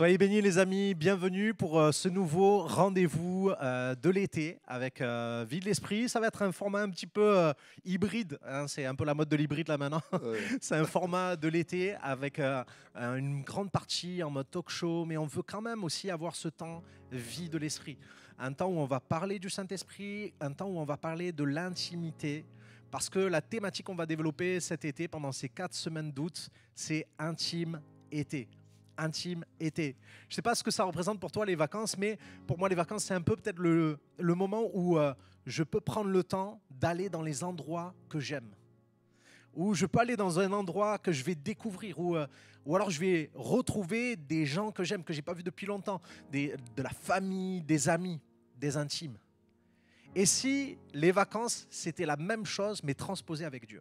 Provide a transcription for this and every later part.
Soyez bénis les amis, bienvenue pour ce nouveau rendez-vous de l'été avec Vie de l'Esprit. Ça va être un format un petit peu hybride, hein, c'est un peu la mode de l'hybride là maintenant. Ouais. C'est un format de l'été avec une grande partie en mode talk show, mais on veut quand même aussi avoir ce temps Vie de l'Esprit. Un temps où on va parler du Saint-Esprit, un temps où on va parler de l'intimité. Parce que la thématique qu'on va développer cet été, pendant ces 4 semaines d'août, c'est intime été. Intime été. Je ne sais pas ce que ça représente pour toi les vacances, mais pour moi les vacances c'est un peu peut-être le moment où je peux prendre le temps d'aller dans les endroits que j'aime. Où je peux aller dans un endroit que je vais découvrir, ou alors je vais retrouver des gens que j'aime, que je n'ai pas vus depuis longtemps, de la famille, des amis, des intimes. Et si les vacances, c'était la même chose, mais transposée avec Dieu?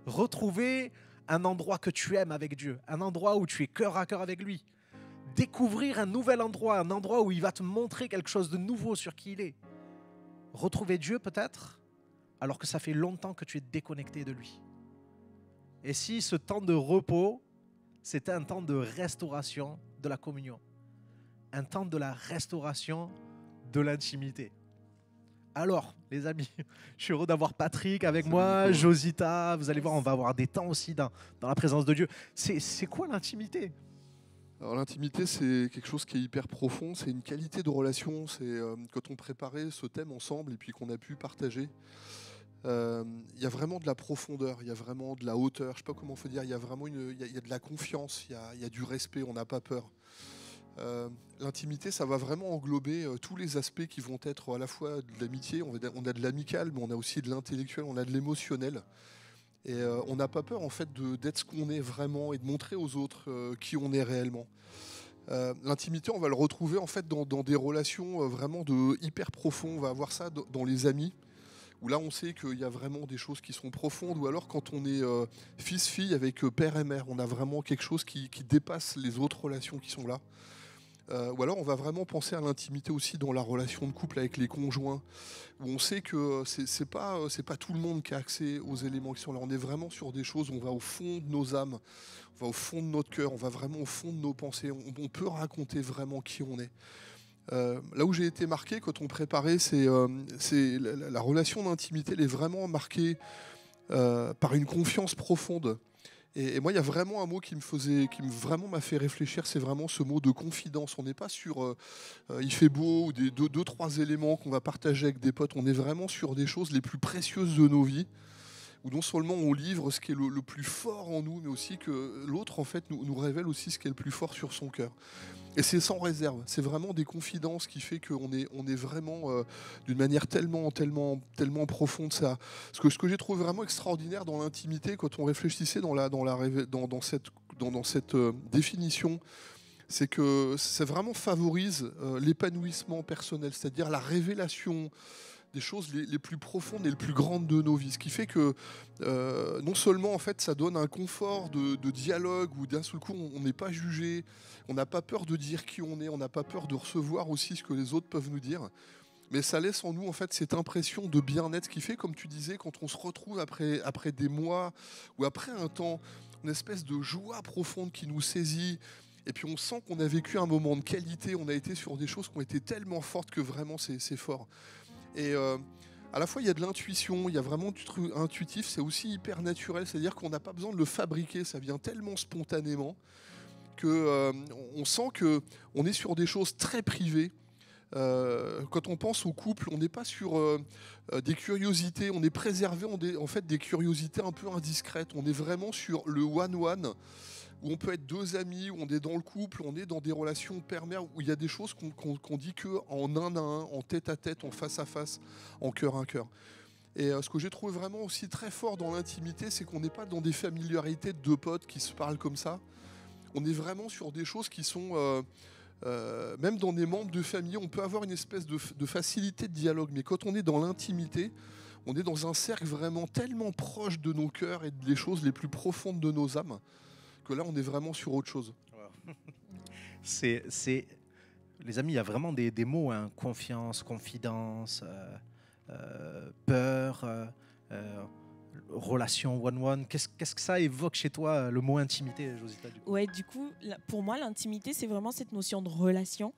Retrouver un endroit que tu aimes avec Dieu, un endroit où tu es cœur à cœur avec lui. Découvrir un nouvel endroit, un endroit où il va te montrer quelque chose de nouveau sur qui il est. Retrouver Dieu peut-être, alors que ça fait longtemps que tu es déconnecté de lui. Et si ce temps de repos, c'était un temps de restauration de la communion, un temps de la restauration de l'intimité. Alors, les amis, je suis heureux d'avoir Patrick avec Salut moi, Nico. Josita. Vous allez voir, on va avoir des temps aussi dans la présence de Dieu. C'est quoi l'intimité? Alors l'intimité, c'est quelque chose qui est hyper profond, c'est une qualité de relation. C'est quand on préparait ce thème ensemble et puis qu'on a pu partager, il y a vraiment de la profondeur, il y a vraiment de la hauteur. Je sais pas comment faut dire. Il y a vraiment il y a de la confiance, il y a du respect. On n'a pas peur. L'intimité, ça va vraiment englober tous les aspects qui vont être à la fois de l'amitié. On a de l'amical, mais on a aussi de l'intellectuel, on a de l'émotionnel. Et on n'a pas peur en fait d'être ce qu'on est vraiment et de montrer aux autres qui on est réellement. L'intimité, on va le retrouver en fait dans des relations vraiment de hyper profondes. On va avoir ça dans les amis, où là on sait qu'il y a vraiment des choses qui sont profondes. Ou alors quand on est fils-fille avec père et mère, on a vraiment quelque chose qui dépasse les autres relations qui sont là. Ou alors on va vraiment penser à l'intimité aussi dans la relation de couple avec les conjoints, où on sait que c'est pas tout le monde qui a accès aux éléments qui sont là. On est vraiment sur des choses où on va au fond de nos âmes, on va au fond de notre cœur, on va vraiment au fond de nos pensées. On peut raconter vraiment qui on est. Là où j'ai été marqué quand on préparait, c'est la relation d'intimité, elle est vraiment marquée par une confiance profonde. Et moi, il y a vraiment un mot vraiment m'a fait réfléchir, c'est vraiment ce mot de confidence. On n'est pas sur il fait beau ou des deux, trois éléments qu'on va partager avec des potes. On est vraiment sur des choses les plus précieuses de nos vies, où non seulement on livre ce qui est le plus fort en nous, mais aussi que l'autre, en fait, nous révèle aussi ce qui est le plus fort sur son cœur. Et c'est sans réserve. C'est vraiment des confidences qui fait on est vraiment d'une manière tellement profonde. Ça. Ce que j'ai trouvé vraiment extraordinaire dans l'intimité, quand on réfléchissait dans cette définition, c'est que ça vraiment favorise l'épanouissement personnel, c'est-à-dire la révélation des choses les plus profondes et les plus grandes de nos vies. Ce qui fait que non seulement en fait ça donne un confort de dialogue où d'un seul coup on n'est pas jugé, on n'a pas peur de dire qui on est, on n'a pas peur de recevoir aussi ce que les autres peuvent nous dire. Mais ça laisse en nous en fait cette impression de bien-être qui fait, comme tu disais, quand on se retrouve après des mois ou après un temps, une espèce de joie profonde qui nous saisit. Et puis on sent qu'on a vécu un moment de qualité, on a été sur des choses qui ont été tellement fortes que vraiment c'est fort. Et à la fois, il y a de l'intuition, il y a vraiment du truc intuitif, c'est aussi hyper naturel, c'est-à-dire qu'on n'a pas besoin de le fabriquer, ça vient tellement spontanément que on sent que on est sur des choses très privées. Quand on pense au couple, on n'est pas sur des curiosités, on est préservé en fait des curiosités un peu indiscrètes. On est vraiment sur le one-one, où on peut être deux amis, où on est dans le couple, on est dans des relations père-mère, où il y a des choses qu'on dit que en un à un, en tête à tête, en face à face, en cœur à cœur. Et ce que j'ai trouvé vraiment aussi très fort dans l'intimité, c'est qu'on n'est pas dans des familiarités de deux potes qui se parlent comme ça. On est vraiment sur des choses qui sont, même dans des membres de famille, on peut avoir une espèce de facilité de dialogue. Mais quand on est dans l'intimité, on est dans un cercle vraiment tellement proche de nos cœurs et des choses les plus profondes de nos âmes, que là, on est vraiment sur autre chose. Wow. Les amis, il y a vraiment des mots, hein, confiance, confidence, peur. Euh, relation one-one. Qu'est-ce que ça évoque chez toi, le mot intimité, Josita, du coup? Ouais, du coup, pour moi, l'intimité, c'est vraiment cette notion de relation.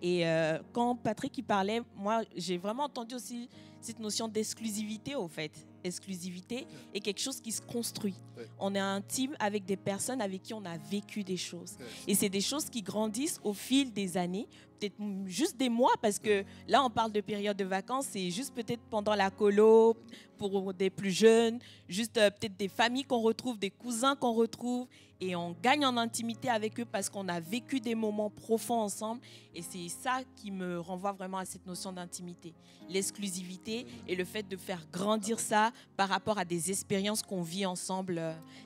Et quand Patrick y parlait, moi, j'ai vraiment entendu aussi cette notion d'exclusivité, au fait. Exclusivité est quelque chose qui se construit. Ouais. On est intime avec des personnes avec qui on a vécu des choses. Ouais. Et c'est des choses qui grandissent au fil des années, peut-être juste des mois, parce que là, on parle de période de vacances, c'est juste peut-être pendant la colo, pour des plus jeunes, juste peut-être des familles qu'on retrouve, des cousins qu'on retrouve, et on gagne en intimité avec eux parce qu'on a vécu des moments profonds ensemble. Et c'est ça qui me renvoie vraiment à cette notion d'intimité. L'exclusivité et le fait de faire grandir ça par rapport à des expériences qu'on vit ensemble.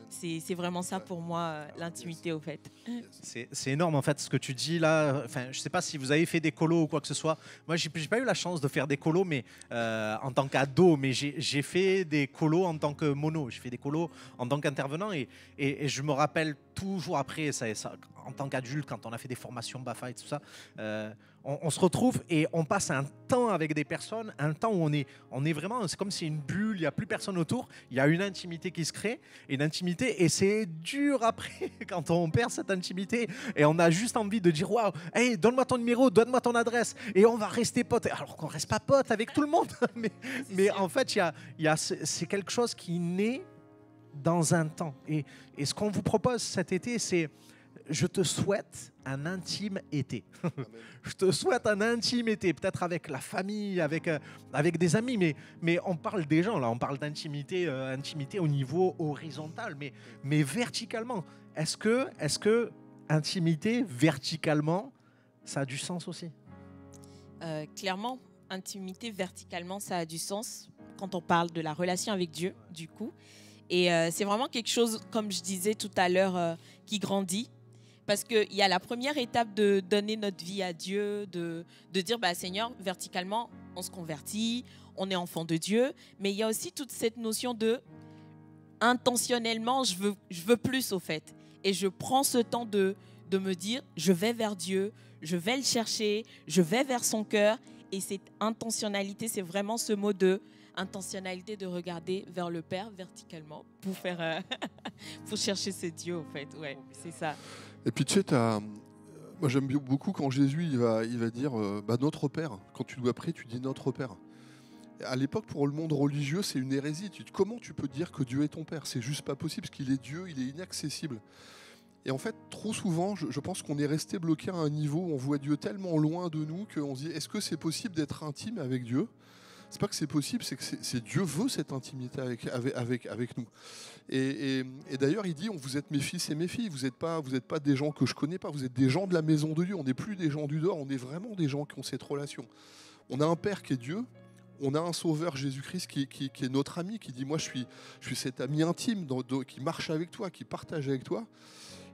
C'est vraiment ça pour moi, l'intimité, au fait. C'est énorme en fait ce que tu dis là. Enfin, je sais pas si vous avez fait des colos ou quoi que ce soit. Moi, j'ai pas eu la chance de faire des colos, mais en tant qu'ado, mais j'ai fait des colos en tant que mono. J'ai fait des colos en tant qu'intervenant et je me rappelle toujours après ça, en tant qu'adulte, quand on a fait des formations BAFA et tout ça, on se retrouve et on passe un temps avec des personnes, un temps où on est vraiment, c'est comme si une bulle, il n'y a plus personne autour, il y a une intimité qui se crée, une intimité, et c'est dur après quand on perd cette intimité et on a juste envie de dire waouh, hey, donne-moi ton numéro, donne-moi ton adresse et on va rester potes, alors qu'on reste pas potes avec tout le monde. mais en fait, c'est quelque chose qui naît dans un temps. Et ce qu'on vous propose cet été, c'est je te souhaite un intime été. Je te souhaite un intime été, peut-être avec la famille, avec des amis, mais on parle des gens, là, on parle d'intimité intimité au niveau horizontal, mais verticalement. Est-ce que intimité, verticalement, ça a du sens aussi? Clairement, intimité, verticalement, ça a du sens quand on parle de la relation avec Dieu, du coup. Et c'est vraiment quelque chose, comme je disais tout à l'heure, qui grandit. Parce qu'il y a la première étape de donner notre vie à Dieu, de dire, bah, Seigneur, verticalement, on se convertit, on est enfant de Dieu. Mais il y a aussi toute cette notion de, intentionnellement, je veux plus, au fait. Et je prends ce temps de me dire, je vais vers Dieu, je vais le chercher, je vais vers son cœur. Et cette intentionnalité, c'est vraiment ce mot de intentionnalité de regarder vers le Père verticalement pour faire pour chercher ce Dieu, en fait. Ouais, c'est ça. Et puis tu sais, moi j'aime beaucoup quand Jésus il va dire bah, notre Père. Quand tu dois prier, tu dis notre Père. À l'époque, pour le monde religieux, c'est une hérésie. Comment tu peux dire que Dieu est ton Père? C'est juste pas possible parce qu'il est Dieu, il est inaccessible. Et en fait, trop souvent, je pense qu'on est resté bloqué à un niveau où on voit Dieu tellement loin de nous qu'on se dit est-ce que c'est possible d'être intime avec Dieu? C'est pas que c'est possible, c'est que Dieu veut cette intimité avec nous. Et d'ailleurs, il dit vous êtes mes fils et mes filles, vous n'êtes pas des gens que je connais pas, vous êtes des gens de la maison de Dieu. On n'est plus des gens du dehors, on est vraiment des gens qui ont cette relation. On a un Père qui est Dieu, on a un Sauveur Jésus-Christ qui est notre ami, qui dit moi je suis cet ami intime qui marche avec toi, qui partage avec toi.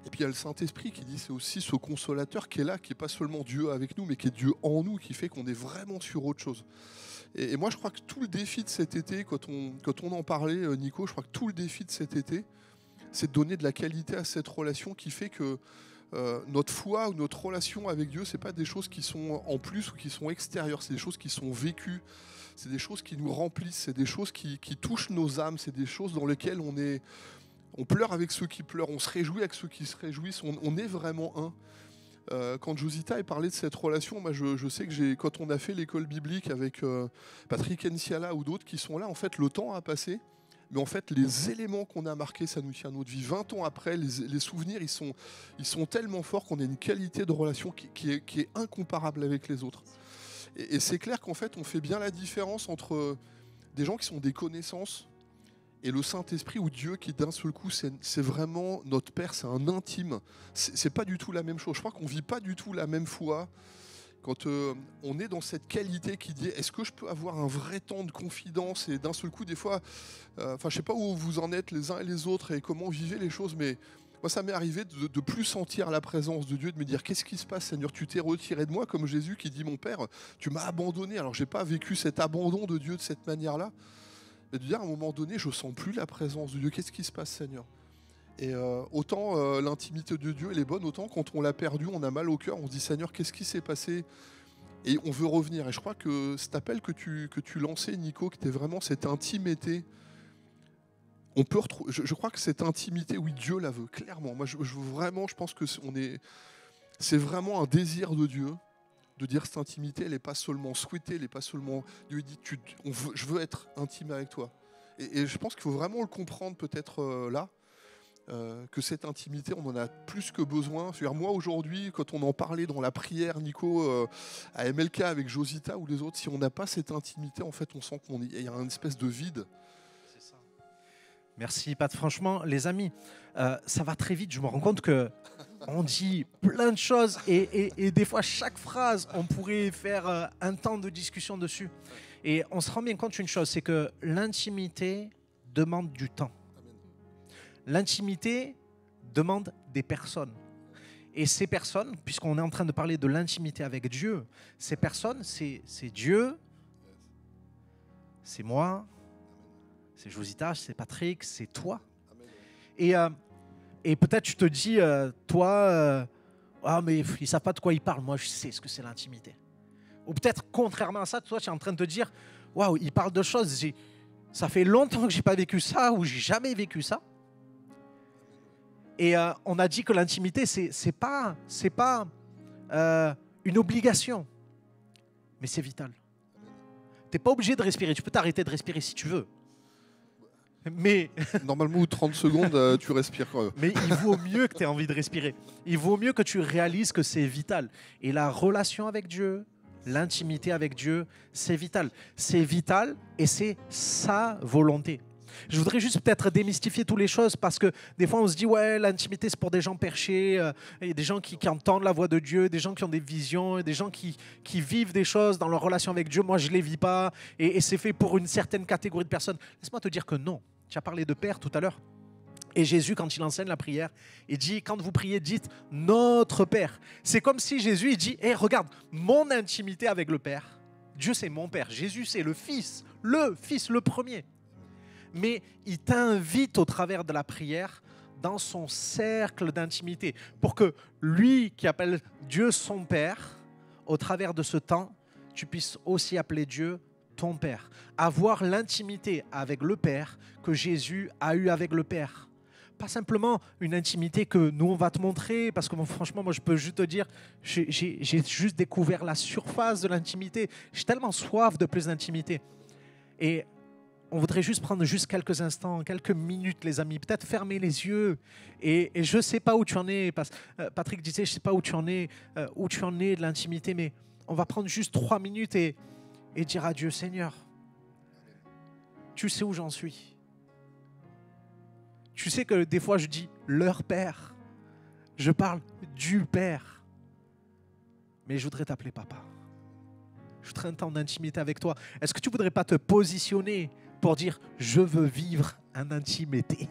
Et puis il y a le Saint-Esprit qui dit c'est aussi ce consolateur qui est là, qui n'est pas seulement Dieu avec nous, mais qui est Dieu en nous, qui fait qu'on est vraiment sur autre chose. Et moi je crois que tout le défi de cet été, quand on en parlait, Nico, je crois que tout le défi de cet été, c'est de donner de la qualité à cette relation qui fait que notre foi ou notre relation avec Dieu, c'est pas des choses qui sont en plus ou qui sont extérieures, c'est des choses qui sont vécues, c'est des choses qui nous remplissent, c'est des choses qui touchent nos âmes, c'est des choses dans lesquelles on pleure avec ceux qui pleurent, on se réjouit avec ceux qui se réjouissent, on est vraiment un. Quand Josita a parlé de cette relation, moi je sais que quand on a fait l'école biblique avec Patrick Enciala ou d'autres qui sont là, en fait le temps a passé, mais en fait les éléments qu'on a marqués, ça nous tient à notre vie. 20 ans après, les souvenirs, ils sont tellement forts qu'on a une qualité de relation qui est incomparable avec les autres. Et c'est clair qu'en fait on fait bien la différence entre des gens qui sont des connaissances et le Saint-Esprit ou Dieu qui d'un seul coup c'est vraiment notre Père, c'est un intime. C'est pas du tout la même chose. Je crois qu'on vit pas du tout la même foi quand on est dans cette qualité qui dit est-ce que je peux avoir un vrai temps de confidence, et d'un seul coup des fois, je sais pas où vous en êtes les uns et les autres et comment vous vivez les choses, mais moi ça m'est arrivé de plus sentir la présence de Dieu, de me dire qu'est-ce qui se passe Seigneur, tu t'es retiré de moi, comme Jésus qui dit mon Père, tu m'as abandonné. Alors j'ai pas vécu cet abandon de Dieu de cette manière-là, mais de dire à un moment donné, je sens plus la présence de Dieu. Qu'est-ce qui se passe, Seigneur? Et autant l'intimité de Dieu, elle est bonne, autant quand on l'a perdu, on a mal au cœur, on se dit, Seigneur, qu'est-ce qui s'est passé? Et on veut revenir. Et je crois que cet appel que tu lançais, Nico, que tu es vraiment cette intimité on peut retrouver. Je crois que cette intimité, oui, Dieu la veut clairement. Moi, je pense que c'est vraiment un désir de Dieu de dire cette intimité, elle n'est pas seulement souhaitée, elle n'est pas seulement. Dieu dit, je veux être intime avec toi. Et je pense qu'il faut vraiment le comprendre peut-être là. Que cette intimité, on en a plus que besoin. C'est-à-dire, moi, aujourd'hui, quand on en parlait dans la prière, Nico, à MLK avec Josita ou les autres, si on n'a pas cette intimité, en fait, on sent qu'il y a une espèce de vide. C'est ça. Merci, Pat. Franchement, les amis, ça va très vite. Je me rends compte que on dit plein de choses et des fois, chaque phrase, on pourrait faire un temps de discussion dessus. Et on se rend bien compte d'une chose, c'est que l'intimité demande du temps. L'intimité demande des personnes. Et ces personnes, puisqu'on est en train de parler de l'intimité avec Dieu, ces personnes, c'est Dieu, c'est moi, c'est Josita, c'est Patrick, c'est toi. Et peut-être tu te dis, toi, ah mais ils ne savent pas de quoi ils parlent, moi je sais ce que c'est l'intimité. Ou peut-être contrairement à ça, toi tu es en train de te dire, waouh, ils parlent de choses, ça fait longtemps que je n'ai pas vécu ça ou j'ai jamais vécu ça. Et on a dit que l'intimité, c'est pas une obligation, mais c'est vital. Tu n'es pas obligé de respirer, tu peux t'arrêter de respirer si tu veux. Mais normalement, 30 secondes, tu respires quand même. Mais il vaut mieux que tu aies envie de respirer. Il vaut mieux que tu réalises que c'est vital. Et la relation avec Dieu, l'intimité avec Dieu, c'est vital. C'est vital et c'est sa volonté. Je voudrais juste peut-être démystifier toutes les choses parce que des fois on se dit ouais, l'intimité c'est pour des gens perchés, et des gens qui entendent la voix de Dieu, des gens qui ont des visions, des gens qui vivent des choses dans leur relation avec Dieu. Moi je ne les vis pas et c'est fait pour une certaine catégorie de personnes. Laisse-moi te dire que non. Tu as parlé de Père tout à l'heure. Et Jésus, quand il enseigne la prière, il dit, quand vous priez, dites « Notre Père ». C'est comme si Jésus, il dit « Hey, regarde, mon intimité avec le Père, Dieu c'est mon Père, Jésus c'est le Fils, le premier ». Mais il t'invite au travers de la prière dans son cercle d'intimité pour que lui qui appelle Dieu son Père, au travers de ce temps, tu puisses aussi appeler Dieu ton Père. Avoir l'intimité avec le Père que Jésus a eu avec le Père. Pas simplement une intimité que nous on va te montrer, parce que franchement moi je peux juste te dire, j'ai juste découvert la surface de l'intimité. J'ai tellement soif de plus d'intimité. Et on voudrait juste prendre juste quelques instants, quelques minutes, les amis. Peut-être fermer les yeux. Et je ne sais pas où tu en es. Patrick disait, je ne sais pas où tu en es de l'intimité, mais on va prendre juste 3 minutes et dire à Dieu, Seigneur, tu sais où j'en suis. Tu sais que des fois je dis leur Père. Je parle du Père. Mais je voudrais t'appeler Papa. Je voudrais un temps d'intimité avec toi. Est-ce que tu ne voudrais pas te positionner pour dire « Je veux vivre un intime été ».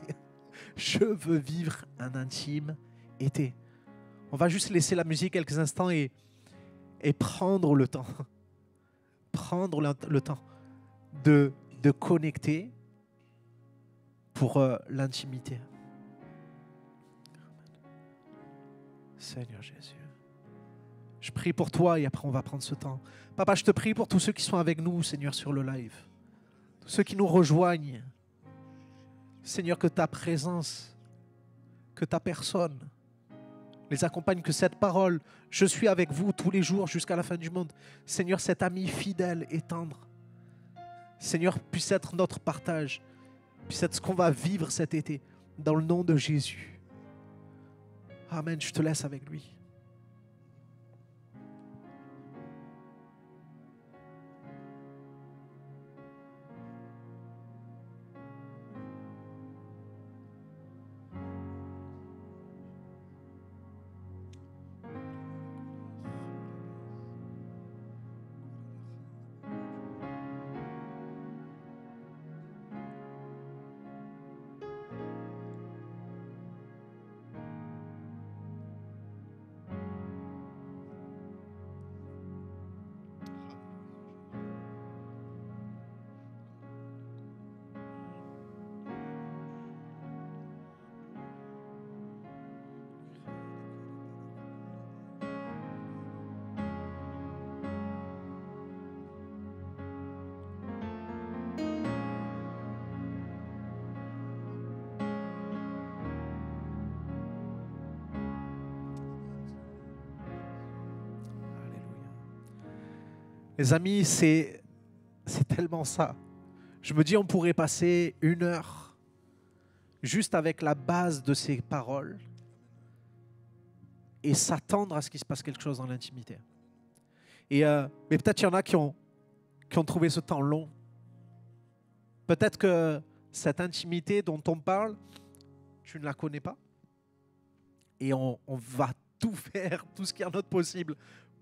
Je veux vivre un intime été. On va juste laisser la musique quelques instants et prendre le temps. Prendre le temps de connecter pour l'intimité. Seigneur Jésus. Je prie pour toi et après on va prendre ce temps. Papa, je te prie pour tous ceux qui sont avec nous, Seigneur, sur le live. Tous ceux qui nous rejoignent. Seigneur, que ta présence, que ta personne les accompagne, que cette parole, je suis avec vous tous les jours jusqu'à la fin du monde. Seigneur, cet ami fidèle et tendre, Seigneur, puisse être notre partage, puisse être ce qu'on va vivre cet été, dans le nom de Jésus. Amen, je te laisse avec lui. Les amis, c'est tellement ça. Je me dis, on pourrait passer 1 heure juste avec la base de ces paroles et s'attendre à ce qu'il se passe quelque chose dans l'intimité. Mais peut-être qu'il y en a qui ont trouvé ce temps long. Peut-être que cette intimité dont on parle, tu ne la connais pas. Et on va tout faire, tout ce qui est en notre possible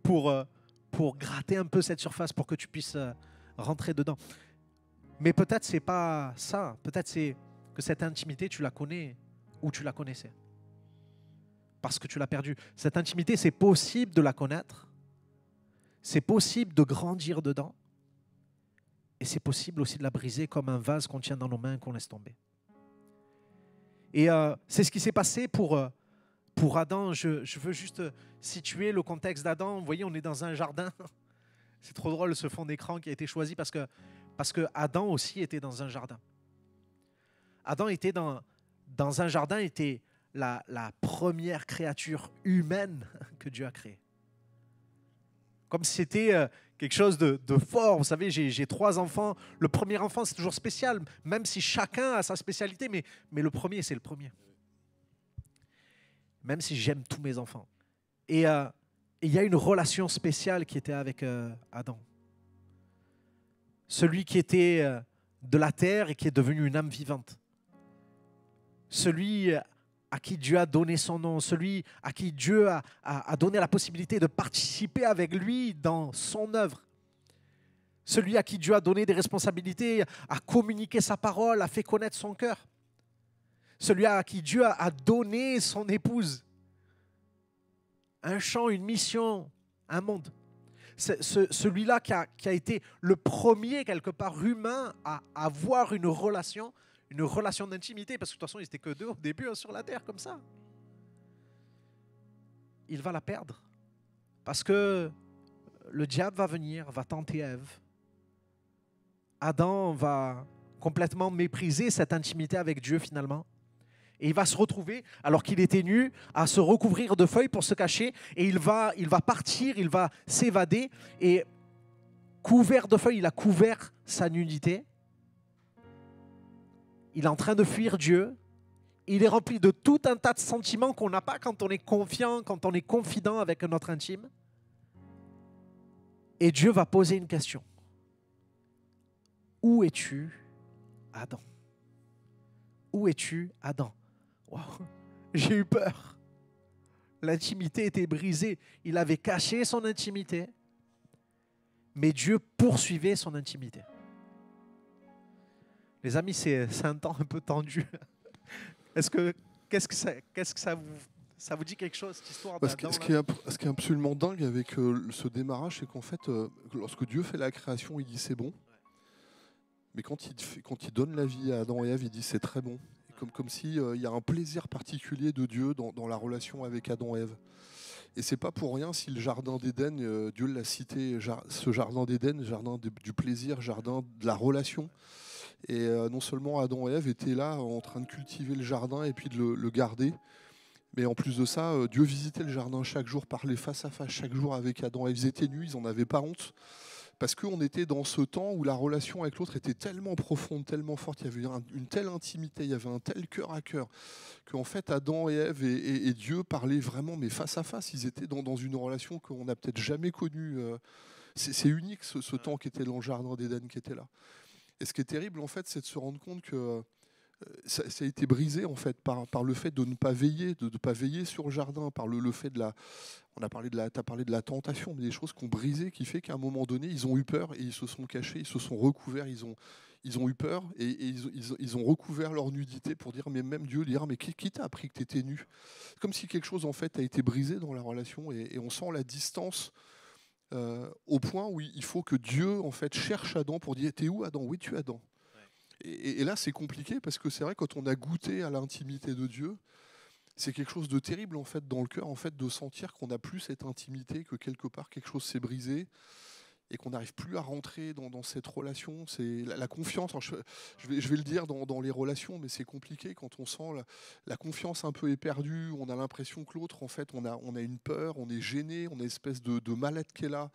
pour gratter un peu cette surface pour que tu puisses rentrer dedans. Mais peut-être c'est pas ça. Peut-être c'est que cette intimité, tu la connais ou tu la connaissais. Parce que tu l'as perdue. Cette intimité, c'est possible de la connaître. C'est possible de grandir dedans. Et c'est possible aussi de la briser comme un vase qu'on tient dans nos mains et qu'on laisse tomber. Et c'est ce qui s'est passé pour Adam. Je veux juste situer le contexte d'Adam. Vous voyez, on est dans un jardin. C'est trop drôle ce fond d'écran qui a été choisi parce que Adam aussi était dans un jardin. Adam était dans un jardin, était la première créature humaine que Dieu a créée. Comme si c'était quelque chose de fort. Vous savez, j'ai 3 enfants. Le premier enfant, c'est toujours spécial, même si chacun a sa spécialité, mais le premier, c'est le premier. Même si j'aime tous mes enfants. Et il y a une relation spéciale qui était avec Adam. Celui qui était de la terre et qui est devenu une âme vivante. Celui à qui Dieu a donné son nom, celui à qui Dieu a donné la possibilité de participer avec lui dans son œuvre. Celui à qui Dieu a donné des responsabilités, a communiqué sa parole, a fait connaître son cœur. Celui à qui Dieu a donné son épouse. Un champ, une mission, un monde. C'est celui-là qui a été le premier, quelque part, humain à avoir une relation d'intimité, parce que de toute façon, ils n'étaient que 2 au début sur la terre, comme ça. Il va la perdre, parce que le diable va venir, va tenter Ève. Adam va complètement mépriser cette intimité avec Dieu, finalement. Et il va se retrouver, alors qu'il était nu, à se recouvrir de feuilles pour se cacher. Et il va partir, il va s'évader. Et couvert de feuilles, il a couvert sa nudité. Il est en train de fuir Dieu. Il est rempli de tout un tas de sentiments qu'on n'a pas quand on est confiant, quand on est confident avec notre intime. Et Dieu va poser une question. Où es-tu, Adam? Où es-tu, Adam? Wow. J'ai eu peur. L'intimité était brisée. Il avait caché son intimité, mais Dieu poursuivait son intimité. Les amis, c'est un temps un peu tendu. Qu'est-ce que ça vous dit quelque chose, cette histoire d'Adam? Ce qui est absolument dingue avec ce démarrage, c'est qu'en fait, lorsque Dieu fait la création, il dit c'est bon. Mais quand il donne la vie à Adam et Ève, il dit c'est très bon. Comme s'il y a un plaisir particulier de Dieu dans la relation avec Adam et Ève. Et c'est pas pour rien si le jardin d'Éden, Dieu l'a cité, ce jardin d'Éden, jardin du plaisir, jardin de la relation. Et non seulement Adam et Ève étaient là en train de cultiver le jardin et puis de le garder, mais en plus de ça, Dieu visitait le jardin chaque jour, parlait face à face chaque jour avec Adam et Ève. Ils étaient nus, ils n'en avaient pas honte. Parce qu'on était dans ce temps où la relation avec l'autre était tellement profonde, tellement forte, il y avait une telle intimité, il y avait un tel cœur à cœur, qu'en fait Adam et Ève et Dieu parlaient vraiment, mais face à face. Ils étaient dans une relation qu'on n'a peut-être jamais connue. C'est unique ce temps qui était dans le jardin d'Éden qui était là. Et ce qui est terrible, en fait, c'est de se rendre compte que ça a été brisé en fait par le fait de ne pas veiller, de ne pas veiller sur le jardin, par le fait de la. T'as parlé de la tentation, mais des choses qui ont brisé, qui fait qu'à un moment donné, ils ont eu peur et ils se sont cachés, ils se sont recouverts, ils ont eu peur et ils ont recouvert leur nudité pour dire, mais même Dieu dire, mais qui t'a appris que tu étais nu? Comme si quelque chose en fait a été brisé dans la relation et on sent la distance au point où il faut que Dieu en fait cherche Adam pour dire, t'es où Adam? Oui, tu es Adam. Et là, c'est compliqué parce que c'est vrai, quand on a goûté à l'intimité de Dieu, c'est quelque chose de terrible en fait dans le cœur, en fait, de sentir qu'on n'a plus cette intimité, que quelque part quelque chose s'est brisé. et qu'on n'arrive plus à rentrer dans cette relation. C'est la confiance. Alors, je vais le dire dans les relations, mais c'est compliqué quand on sent la confiance un peu éperdue. On a l'impression que l'autre, en fait, on a une peur, on est gêné, on a une espèce de mal-être qui est là.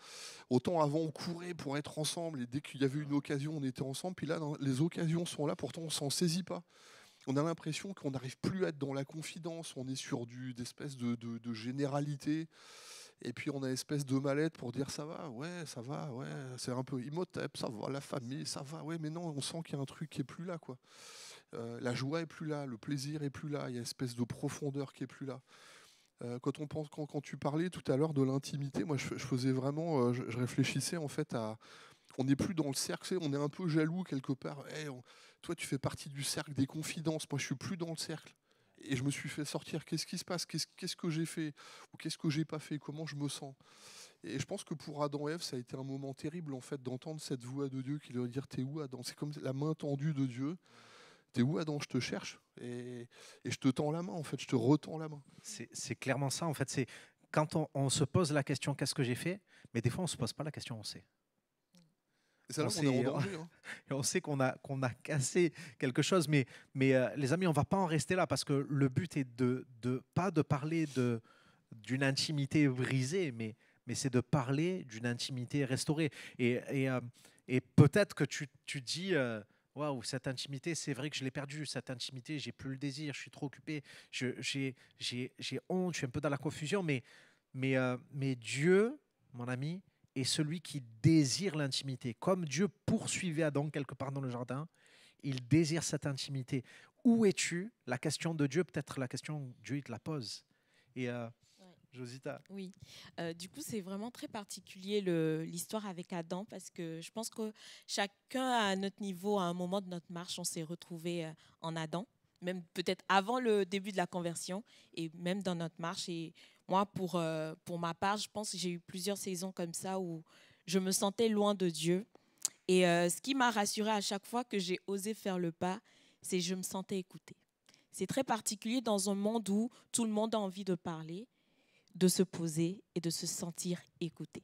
Autant avant, on courait pour être ensemble et dès qu'il y avait une occasion, on était ensemble. Puis là, les occasions sont là, pourtant on s'en saisit pas. On a l'impression qu'on n'arrive plus à être dans la confidence. On est sur d'espèces de généralité. Et puis on a une espèce de mal-être pour dire ça va, ouais, c'est un peu Imhotep, ça va, la famille, ça va, ouais, mais non, on sent qu'il y a un truc qui est plus là, quoi. La joie est plus là, le plaisir est plus là, il y a une espèce de profondeur qui est plus là. Quand tu parlais tout à l'heure de l'intimité, moi je faisais vraiment, je réfléchissais en fait à, on n'est plus dans le cercle, on est un peu jaloux quelque part. Hey, toi tu fais partie du cercle des confidences, moi je suis plus dans le cercle. Et je me suis fait sortir. Qu'est-ce qui se passe? Qu'est-ce que j'ai fait? Ou qu'est-ce que j'ai pas fait? Comment je me sens? Et je pense que pour Adam et Ève, ça a été un moment terrible en fait d'entendre cette voix de Dieu qui leur dit t'es où Adam? C'est comme la main tendue de Dieu. T'es où Adam? Je te cherche et je te tends la main en fait. Je te retends la main. C'est clairement ça en fait. C'est quand on se pose la question qu'est-ce que j'ai fait, mais des fois on se pose pas la question, on sait. Et c'est là qu'on est en danger. Hein. On sait qu'on a cassé quelque chose, mais les amis, on va pas en rester là parce que le but est pas de parler d'une intimité brisée, mais c'est de parler d'une intimité restaurée. Et peut-être que tu dis, waouh, cette intimité, c'est vrai que je l'ai perdue. Cette intimité, j'ai plus le désir, je suis trop occupé, j'ai honte, je suis un peu dans la confusion. Mais Dieu, mon ami, est celui qui désire l'intimité. Comme Dieu poursuivait Adam quelque part dans le jardin, il désire cette intimité. Où es-tu? La question de Dieu, peut-être la question, Dieu, il te la pose. Et Josita. Oui, du coup, c'est vraiment très particulier l'histoire avec Adam parce que je pense que chacun à notre niveau, à un moment de notre marche, on s'est retrouvé en Adam, même peut-être avant le début de la conversion et même dans notre marche. Et moi, pour ma part, je pense que j'ai eu plusieurs saisons comme ça où je me sentais loin de Dieu. Et ce qui m'a rassurée à chaque fois que j'ai osé faire le pas, c'est que je me sentais écoutée. C'est très particulier dans un monde où tout le monde a envie de parler, de se poser et de se sentir écouté.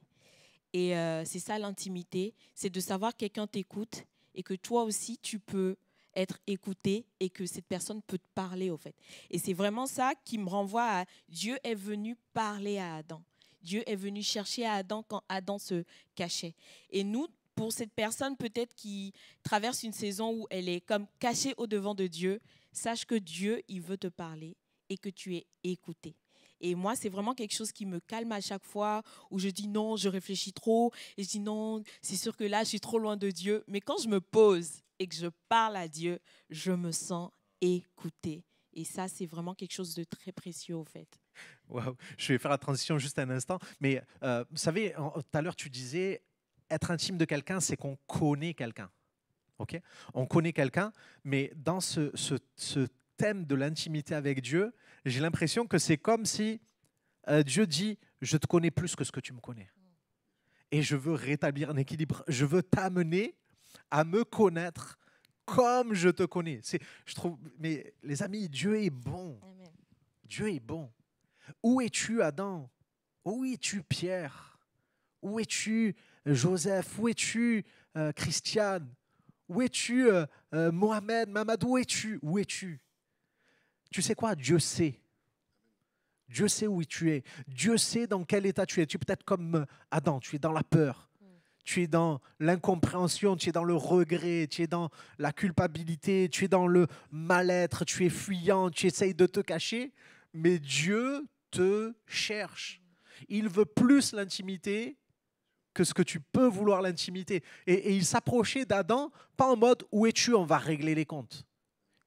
Et c'est ça l'intimité, c'est de savoir que quelqu'un t'écoute et que toi aussi, tu peux être écouté et que cette personne peut te parler, au fait. Et c'est vraiment ça qui me renvoie à Dieu est venu parler à Adam. Dieu est venu chercher à Adam quand Adam se cachait. Et nous, pour cette personne peut-être qui traverse une saison où elle est comme cachée au-devant de Dieu, sache que Dieu, il veut te parler et que tu es écouté. Et moi, c'est vraiment quelque chose qui me calme à chaque fois où je dis non, je réfléchis trop. Et je dis non, c'est sûr que là, je suis trop loin de Dieu. Mais quand je me pose et que je parle à Dieu, je me sens écoutée. Et ça, c'est vraiment quelque chose de très précieux, au fait. Wow. Je vais faire la transition juste un instant. Mais vous savez, tout à l'heure, tu disais, être intime de quelqu'un, c'est qu'on connaît quelqu'un. Okay? On connaît quelqu'un, mais dans ce thème de l'intimité avec Dieu, j'ai l'impression que c'est comme si Dieu dit « Je te connais plus que ce que tu me connais. Et je veux rétablir un équilibre. Je veux t'amener à me connaître comme je te connais. » Je trouve, mais les amis, Dieu est bon. Amen. Dieu est bon. Où es-tu, Adam? Où es-tu, Pierre? Où es-tu, Joseph? Où es-tu, Christiane? Où es-tu, Mohamed, Mamadou? Où es-tu? Où es-tu? Tu sais quoi? Dieu sait. Dieu sait où tu es. Dieu sait dans quel état tu es. Tu es peut-être comme Adam, tu es dans la peur. Tu es dans l'incompréhension, tu es dans le regret, tu es dans la culpabilité, tu es dans le mal-être, tu es fuyant, tu essayes de te cacher. Mais Dieu te cherche. Il veut plus l'intimité que ce que tu peux vouloir l'intimité. Et il s'approchait d'Adam, pas en mode « Où es-tu? On va régler les comptes ».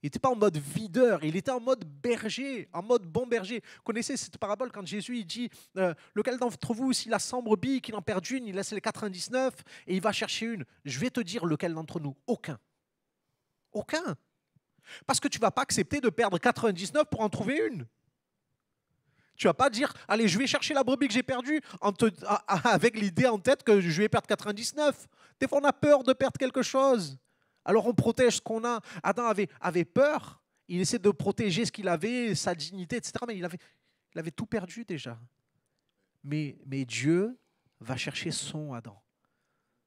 Il n'était pas en mode videur, il était en mode berger, en mode bon berger. Vous connaissez cette parabole quand Jésus il dit lequel d'entre vous, s'il a 100 brebis, qu'il en perd une, il laisse les 99 et il va chercher une. Je vais te dire lequel d'entre nous. Aucun. Aucun. Parce que tu ne vas pas accepter de perdre 99 pour en trouver une. Tu ne vas pas dire, allez, je vais chercher la brebis que j'ai perdue avec l'idée en tête que je vais perdre 99. Des fois, on a peur de perdre quelque chose. Alors on protège ce qu'on a. Adam avait peur. Il essaie de protéger ce qu'il avait, sa dignité, etc. Mais il avait tout perdu déjà. Mais Dieu va chercher son Adam.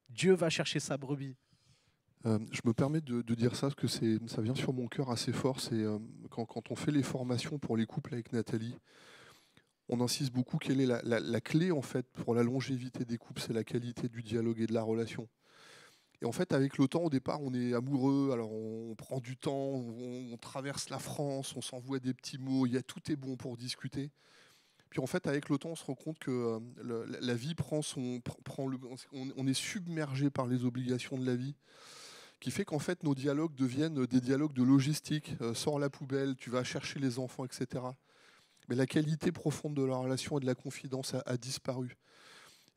Dieu va chercher sa brebis. Je me permets de dire ça parce que ça vient sur mon cœur assez fort. C'est quand on fait les formations pour les couples avec Nathalie, on insiste beaucoup quelle est la clé en fait pour la longévité des couples, c'est la qualité du dialogue et de la relation. Et en fait, avec le temps, au départ, on est amoureux, alors on prend du temps, on traverse la France, on s'envoie des petits mots, tout est bon pour discuter. Puis en fait, avec le temps, on se rend compte que la vie on est submergé par les obligations de la vie, qui fait qu'en fait, nos dialogues deviennent des dialogues de logistique. Sors la poubelle, tu vas chercher les enfants, etc. Mais la qualité profonde de la relation et de la confidence a disparu.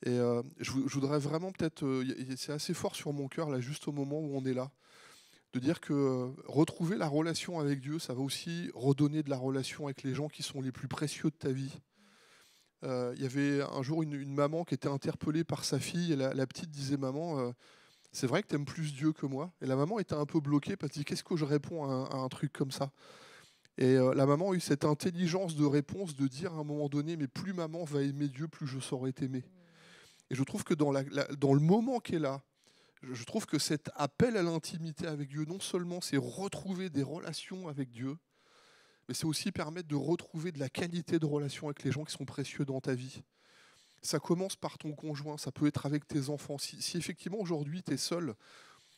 Et je voudrais vraiment peut-être, c'est assez fort sur mon cœur, là, juste au moment où on est là, de dire que retrouver la relation avec Dieu, ça va aussi redonner de la relation avec les gens qui sont les plus précieux de ta vie. Il y avait un jour une maman qui était interpellée par sa fille, et la petite disait, maman, c'est vrai que tu aimes plus Dieu que moi. Et la maman était un peu bloquée parce qu'elle dit, qu'est-ce que je réponds à un truc comme ça? Et la maman a eu cette intelligence de réponse de dire à un moment donné, mais plus maman va aimer Dieu, plus je saurai t'aimer. Et je trouve que dans le moment qu'elle a, je trouve que cet appel à l'intimité avec Dieu, non seulement c'est retrouver des relations avec Dieu, mais c'est aussi permettre de retrouver de la qualité de relation avec les gens qui sont précieux dans ta vie. Ça commence par ton conjoint, ça peut être avec tes enfants. Si effectivement aujourd'hui tu es seul,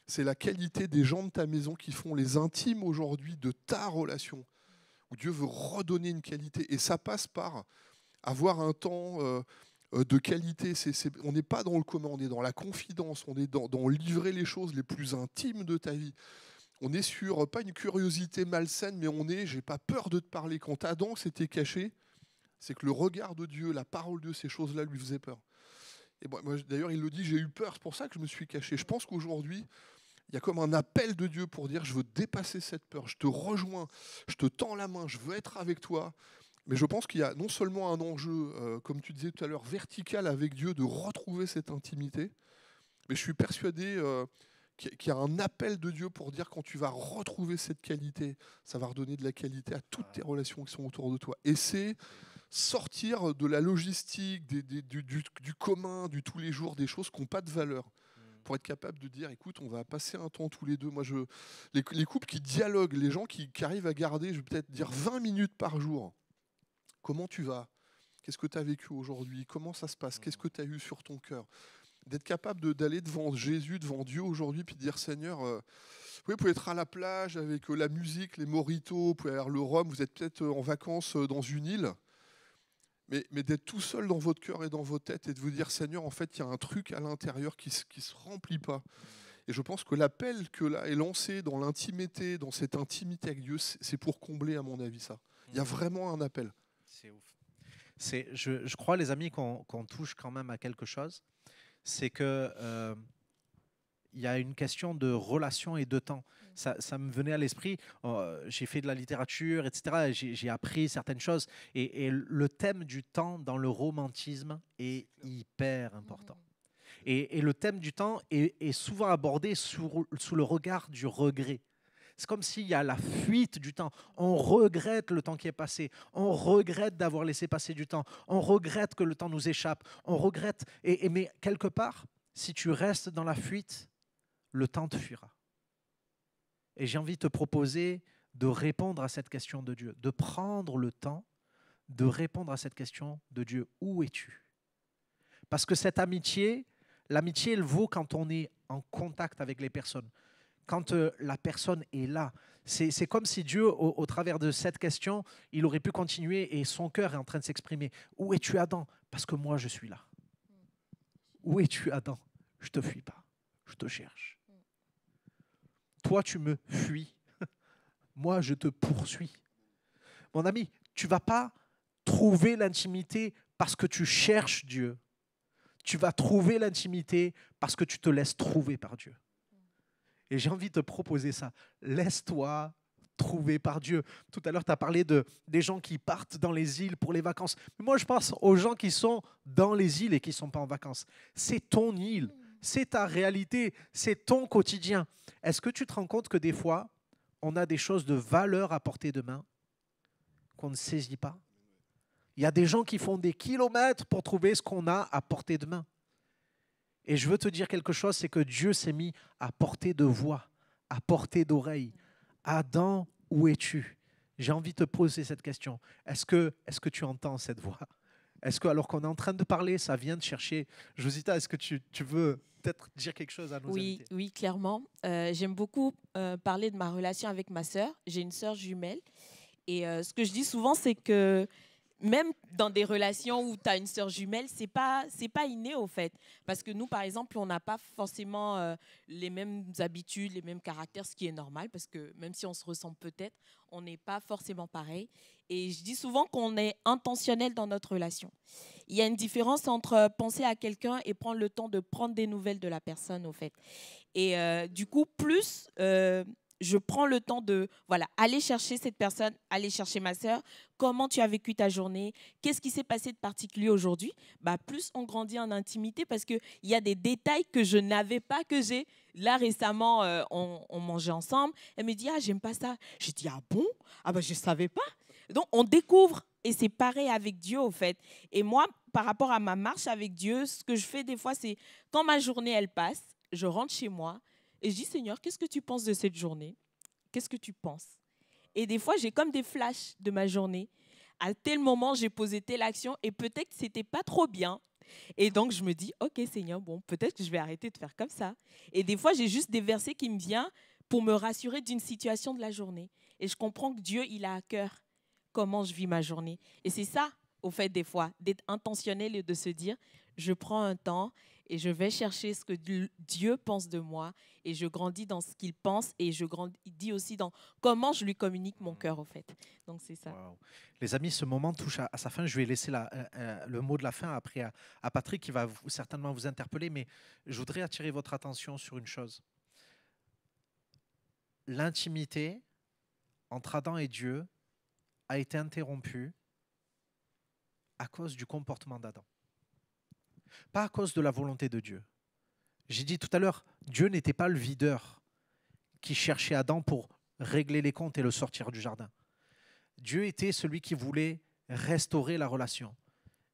c'est la qualité des gens de ta maison qui font les intimes aujourd'hui de ta relation, où Dieu veut redonner une qualité. Et ça passe par avoir un temps de qualité. On n'est pas dans le commun, on est dans la confidence, on est dans livrer les choses les plus intimes de ta vie. On est sur, pas une curiosité malsaine, mais j'ai pas peur de te parler. Quand Adam s'était caché, c'est que le regard de Dieu, la parole de Dieu, ces choses-là lui faisaient peur. Et moi, d'ailleurs, il le dit, j'ai eu peur, c'est pour ça que je me suis caché. Je pense qu'aujourd'hui, il y a comme un appel de Dieu pour dire, je veux dépasser cette peur, je te rejoins, je te tends la main, je veux être avec toi. Mais je pense qu'il y a non seulement un enjeu, comme tu disais tout à l'heure, vertical avec Dieu, de retrouver cette intimité, mais je suis persuadé qu'il y a un appel de Dieu pour dire, quand tu vas retrouver cette qualité, ça va redonner de la qualité à toutes tes relations qui sont autour de toi. Et c'est sortir de la logistique, du commun, du tous les jours, des choses qui n'ont pas de valeur, pour être capable de dire, écoute, on va passer un temps tous les deux. Moi, les couples qui dialoguent, les gens qui arrivent à garder, je vais peut-être dire 20 minutes par jour. Comment tu vas? Qu'est-ce que tu as vécu aujourd'hui? Comment ça se passe? Qu'est-ce que tu as eu sur ton cœur? D'être capable d'aller devant Jésus, devant Dieu aujourd'hui, puis de dire, Seigneur, vous pouvez être à la plage avec la musique, les mojitos, vous pouvez avoir le rhum, vous êtes peut-être en vacances dans une île, mais d'être tout seul dans votre cœur et dans votre tête et de vous dire, Seigneur, en fait, il y a un truc à l'intérieur qui se remplit pas. Et je pense que l'appel que là est lancé dans l'intimité, dans cette intimité avec Dieu, c'est pour combler, à mon avis, ça. Il y a vraiment un appel. C'est ouf. Je crois, les amis, qu'on touche quand même à quelque chose. C'est que il y a une question de relation et de temps. Ça me venait à l'esprit. J'ai fait de la littérature, etc. J'ai appris certaines choses. Et le thème du temps dans le romantisme est hyper important. Et le thème du temps est souvent abordé sous le regard du regret. C'est comme s'il y a la fuite du temps. On regrette le temps qui est passé. On regrette d'avoir laissé passer du temps. On regrette que le temps nous échappe. On regrette. Mais quelque part, si tu restes dans la fuite, le temps te fuira. Et j'ai envie de te proposer de répondre à cette question de Dieu, de prendre le temps de répondre à cette question de Dieu. Où es-tu? Parce que cette amitié, l'amitié, elle vaut quand on est en contact avec les personnes. Quand la personne est là. C'est comme si Dieu, au travers de cette question, il aurait pu continuer et son cœur est en train de s'exprimer. Où es-tu, Adam? Parce que moi, je suis là. Où es-tu, Adam? Je ne te fuis pas. Je te cherche. Toi, tu me fuis. Moi, je te poursuis. Mon ami, tu ne vas pas trouver l'intimité parce que tu cherches Dieu. Tu vas trouver l'intimité parce que tu te laisses trouver par Dieu. Et j'ai envie de te proposer ça. Laisse-toi trouver par Dieu. Tout à l'heure, tu as parlé des gens qui partent dans les îles pour les vacances. Mais moi, je pense aux gens qui sont dans les îles et qui ne sont pas en vacances. C'est ton île, c'est ta réalité, c'est ton quotidien. Est-ce que tu te rends compte que des fois, on a des choses de valeur à portée de main qu'on ne saisit pas? Il y a des gens qui font des kilomètres pour trouver ce qu'on a à portée de main. Et je veux te dire quelque chose, c'est que Dieu s'est mis à portée de voix, à portée d'oreille. Adam, où es-tu? J'ai envie de te poser cette question. Est-ce que tu entends cette voix? Est-ce que, alors qu'on est en train de parler, ça vient de chercher? Josita, est-ce que tu veux peut-être dire quelque chose à nos invités? Oui, clairement. J'aime beaucoup parler de ma relation avec ma sœur. J'ai une sœur jumelle. Et ce que je dis souvent, c'est que même dans des relations où tu as une sœur jumelle, c'est pas inné au fait. Parce que nous, par exemple, on n'a pas forcément les mêmes habitudes, les mêmes caractères, ce qui est normal, parce que même si on se ressemble peut-être, on n'est pas forcément pareil. Et je dis souvent qu'on est intentionnel dans notre relation. Il y a une différence entre penser à quelqu'un et prendre le temps de prendre des nouvelles de la personne, au fait. Et du coup, plus je prends le temps de aller chercher cette personne, aller chercher ma sœur, comment tu as vécu ta journée, qu'est-ce qui s'est passé de particulier aujourd'hui, plus on grandit en intimité parce qu'il y a des détails que je n'avais pas, que j'ai. Là, récemment, on mangeait ensemble. Elle me dit, j'aime pas ça. J'ai dit, ah bon? Je ne savais pas. Donc, on découvre. Et c'est pareil avec Dieu, au fait. Et moi, par rapport à ma marche avec Dieu, ce que je fais des fois, c'est quand ma journée, elle passe, je rentre chez moi et je dis, Seigneur, qu'est-ce que tu penses de cette journée? Qu'est-ce que tu penses? Et des fois, j'ai comme des flashs de ma journée. À tel moment, j'ai posé telle action et peut-être que ce n'était pas trop bien. Et donc, je me dis, OK, Seigneur, bon, peut-être que je vais arrêter de faire comme ça. Et des fois, j'ai juste des versets qui me viennent pour me rassurer d'une situation de la journée. Et je comprends que Dieu, il a à cœur comment je vis ma journée. Et c'est ça, au fait, des fois, d'être intentionnel et de se dire, je prends un temps et je vais chercher ce que Dieu pense de moi et je grandis dans ce qu'il pense et je grandis aussi dans comment je lui communique mon cœur, au fait. Donc, c'est ça. Wow. Les amis, ce moment touche à sa fin. Je vais laisser le mot de la fin après à Patrick qui va certainement vous interpeller, mais je voudrais attirer votre attention sur une chose. L'intimité entre Adam et Dieu a été interrompue à cause du comportement d'Adam. Pas à cause de la volonté de Dieu. J'ai dit tout à l'heure, Dieu n'était pas le videur qui cherchait Adam pour régler les comptes et le sortir du jardin. Dieu était celui qui voulait restaurer la relation,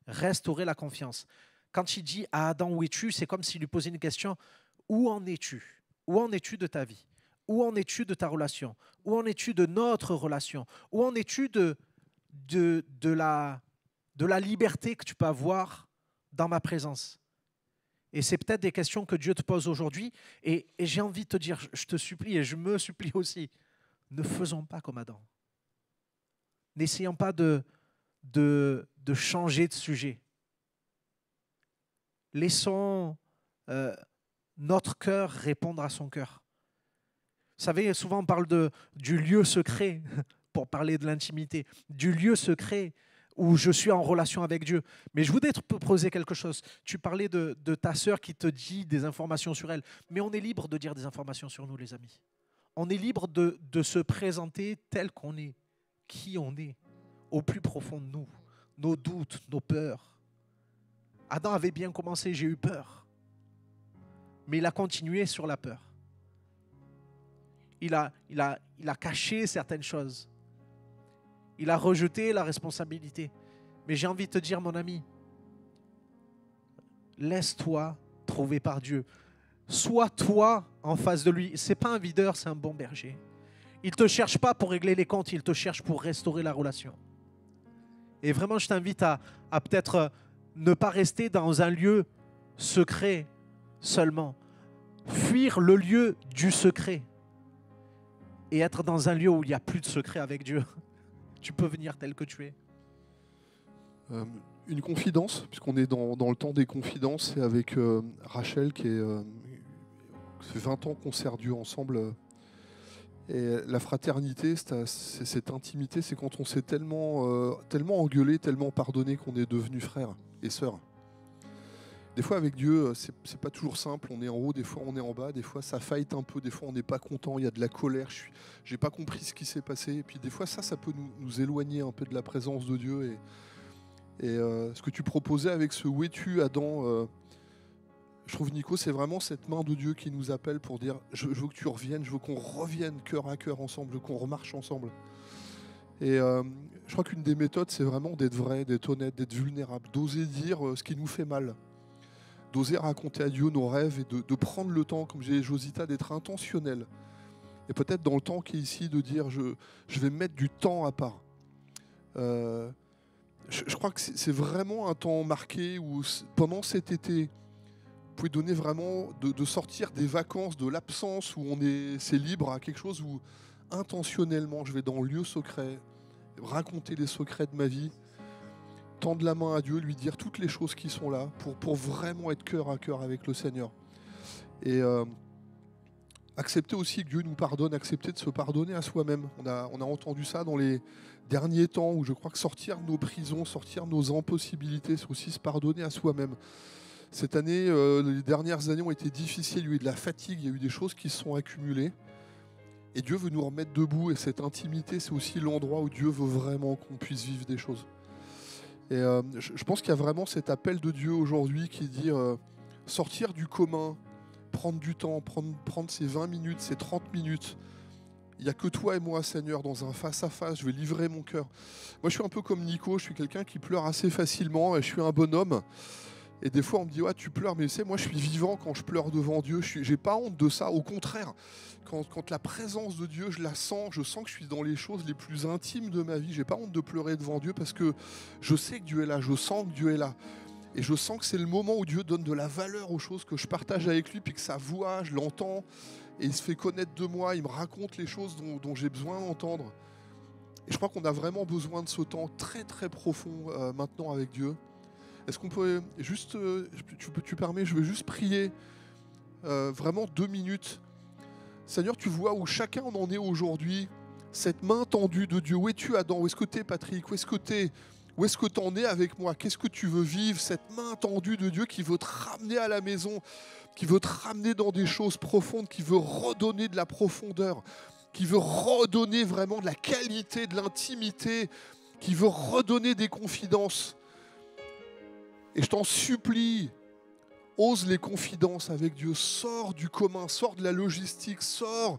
restaurer la confiance. Quand il dit à Adam, où es-tu? C'est comme s'il lui posait une question, où en es-tu? Où en es-tu de ta vie? Où en es-tu de ta relation? Où en es-tu de notre relation? Où en es-tu de la liberté que tu peux avoir dans ma présence? Et c'est peut-être des questions que Dieu te pose aujourd'hui. Et j'ai envie de te dire, je te supplie et je me supplie aussi, ne faisons pas comme Adam. N'essayons pas de changer de sujet. Laissons notre cœur répondre à son cœur. Vous savez, souvent on parle du lieu secret pour parler de l'intimité, du lieu secret où je suis en relation avec Dieu. Mais je voudrais te poser quelque chose. Tu parlais de ta sœur qui te dit des informations sur elle. Mais on est libre de dire des informations sur nous, les amis. On est libre de se présenter tel qu'on est, qui on est, au plus profond de nous, nos doutes, nos peurs. Adam avait bien commencé, j'ai eu peur. Mais il a continué sur la peur. Il a caché certaines choses. Il a rejeté la responsabilité. Mais j'ai envie de te dire, mon ami, laisse-toi trouver par Dieu. Sois toi en face de lui. Ce n'est pas un videur, c'est un bon berger. Il ne te cherche pas pour régler les comptes, il te cherche pour restaurer la relation. Et vraiment, je t'invite à peut-être ne pas rester dans un lieu secret seulement. Fuir le lieu du secret. Et être dans un lieu où il n'y a plus de secret avec Dieu. Tu peux venir tel que tu es. Une confidence, puisqu'on est dans le temps des confidences, c'est avec Rachel qui ça fait 20 ans qu'on sert Dieu ensemble. Et la fraternité, c'est cette intimité, c'est quand on s'est tellement engueulé, tellement pardonné qu'on est devenus frères et sœurs. Des fois avec Dieu, c'est pas toujours simple, on est en haut, des fois on est en bas, des fois ça fight un peu, des fois on n'est pas content, il y a de la colère, j'ai pas compris ce qui s'est passé. Et puis des fois ça peut nous éloigner un peu de la présence de Dieu. Et ce que tu proposais avec ce « où es-tu Adam ?» je trouve, Nico, c'est vraiment cette main de Dieu qui nous appelle pour dire je veux que tu reviennes, je veux qu'on revienne cœur à cœur ensemble, je veux qu'on remarche ensemble. Et je crois qu'une des méthodes, c'est vraiment d'être vrai, d'être honnête, d'être vulnérable, d'oser dire ce qui nous fait mal, d'oser raconter à Dieu nos rêves et de prendre le temps, comme j'ai Josita, d'être intentionnel. Et peut-être dans le temps qui est ici, de dire je vais mettre du temps à part. Je crois que c'est vraiment un temps marqué où pendant cet été, vous pouvez donner vraiment de sortir des vacances, de l'absence où c'est libre, à quelque chose où intentionnellement je vais dans le lieu secret, raconter les secrets de ma vie, tendre la main à Dieu, lui dire toutes les choses qui sont là pour vraiment être cœur à cœur avec le Seigneur. Et accepter aussi que Dieu nous pardonne, accepter de se pardonner à soi-même. On a entendu ça dans les derniers temps où je crois que sortir de nos prisons, sortir de nos impossibilités, c'est aussi se pardonner à soi-même. Cette année, les dernières années ont été difficiles, il y a eu de la fatigue, il y a eu des choses qui se sont accumulées. Et Dieu veut nous remettre debout, et cette intimité, c'est aussi l'endroit où Dieu veut vraiment qu'on puisse vivre des choses. Et je pense qu'il y a vraiment cet appel de Dieu aujourd'hui qui dit sortir du commun, prendre du temps, prendre ces 20 minutes, ces 30 minutes. Il n'y a que toi et moi, Seigneur, dans un face-à-face, je vais livrer mon cœur. Moi, je suis un peu comme Nico, je suis quelqu'un qui pleure assez facilement, et je suis un bonhomme. Et des fois, on me dit, ouais, tu pleures, mais tu sais, moi, je suis vivant quand je pleure devant Dieu. Je n'ai pas honte de ça. Au contraire, quand la présence de Dieu, je la sens, je sens que je suis dans les choses les plus intimes de ma vie. Je n'ai pas honte de pleurer devant Dieu parce que je sais que Dieu est là, je sens que Dieu est là. Et je sens que c'est le moment où Dieu donne de la valeur aux choses que je partage avec lui, puis que sa voix, je l'entends, et il se fait connaître de moi, il me raconte les choses dont j'ai besoin d'entendre. Et je crois qu'on a vraiment besoin de ce temps très très profond maintenant avec Dieu. Est-ce qu'on peut juste, tu permets, je veux juste prier vraiment 2 minutes. Seigneur, tu vois où chacun en est aujourd'hui, cette main tendue de Dieu. Où es-tu, Adam? Où est-ce que tu es, Patrick? Où est-ce que tu en es avec moi? Qu'est-ce que tu veux vivre? Cette main tendue de Dieu qui veut te ramener à la maison, qui veut te ramener dans des choses profondes, qui veut redonner de la profondeur, qui veut redonner vraiment de la qualité, de l'intimité, qui veut redonner des confidences. Et je t'en supplie, ose les confidences avec Dieu, sors du commun, sors de la logistique, sors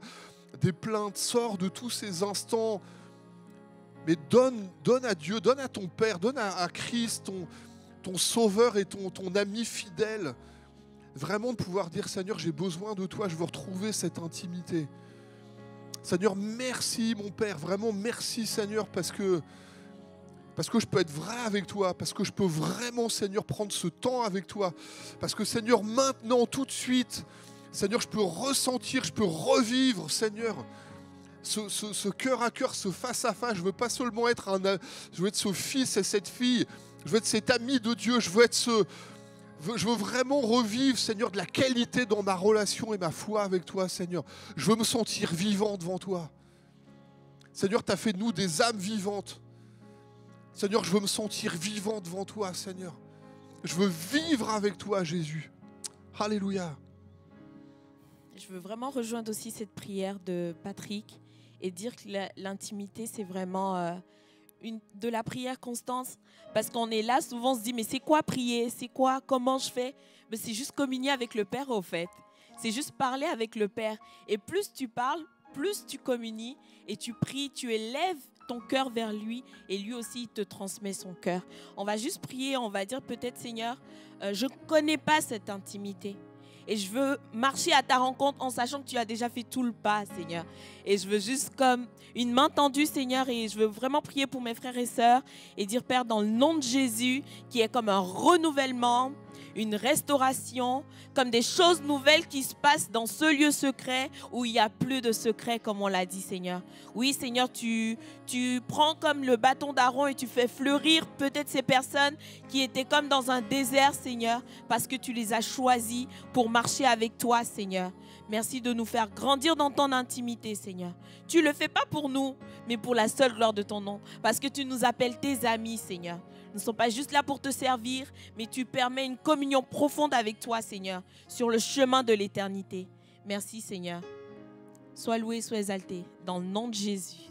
des plaintes, sors de tous ces instants. Mais donne à Dieu, donne à ton Père, donne à Christ, ton Sauveur et ton ami fidèle, vraiment de pouvoir dire, Seigneur, j'ai besoin de toi, je veux retrouver cette intimité. Seigneur, merci mon Père, vraiment merci Seigneur, parce que je peux être vrai avec toi, parce que je peux vraiment, Seigneur, prendre ce temps avec toi, parce que, Seigneur, maintenant, tout de suite, Seigneur, je peux ressentir, je peux revivre, Seigneur, ce cœur à cœur, ce face à face. Je veux pas seulement être je veux être ce fils et cette fille, je veux être cet ami de Dieu, je veux vraiment revivre, Seigneur, de la qualité dans ma relation et ma foi avec toi, Seigneur. Je veux me sentir vivant devant toi. Seigneur, tu as fait de nous des âmes vivantes. Seigneur, je veux me sentir vivant devant toi, Seigneur. Je veux vivre avec toi, Jésus. Alléluia. Je veux vraiment rejoindre aussi cette prière de Patrick et dire que l'intimité, c'est vraiment de la prière constante. Parce qu'on est là, souvent on se dit, mais c'est quoi prier? C'est quoi? Comment je fais? Mais c'est juste communier avec le Père, au fait. C'est juste parler avec le Père. Et plus tu parles, plus tu communies et tu pries, tu élèves ton cœur vers lui et lui aussi il te transmet son cœur. On va juste prier, on va dire peut-être, Seigneur, je ne connais pas cette intimité et je veux marcher à ta rencontre en sachant que tu as déjà fait tout le pas, Seigneur. Et je veux juste comme une main tendue, Seigneur, et je veux vraiment prier pour mes frères et sœurs et dire, Père, dans le nom de Jésus, qui est comme un renouvellement, une restauration, comme des choses nouvelles qui se passent dans ce lieu secret où il n'y a plus de secret, comme on l'a dit, Seigneur. Oui, Seigneur, tu prends comme le bâton d'Aaron et tu fais fleurir peut-être ces personnes qui étaient comme dans un désert, Seigneur, parce que tu les as choisis pour marcher avec toi, Seigneur. Merci de nous faire grandir dans ton intimité, Seigneur. Tu ne le fais pas pour nous, mais pour la seule gloire de ton nom, parce que tu nous appelles tes amis, Seigneur. Nous ne sommes pas juste là pour te servir, mais tu permets une communion profonde avec toi, Seigneur, sur le chemin de l'éternité. Merci, Seigneur. Sois loué, sois exalté, dans le nom de Jésus.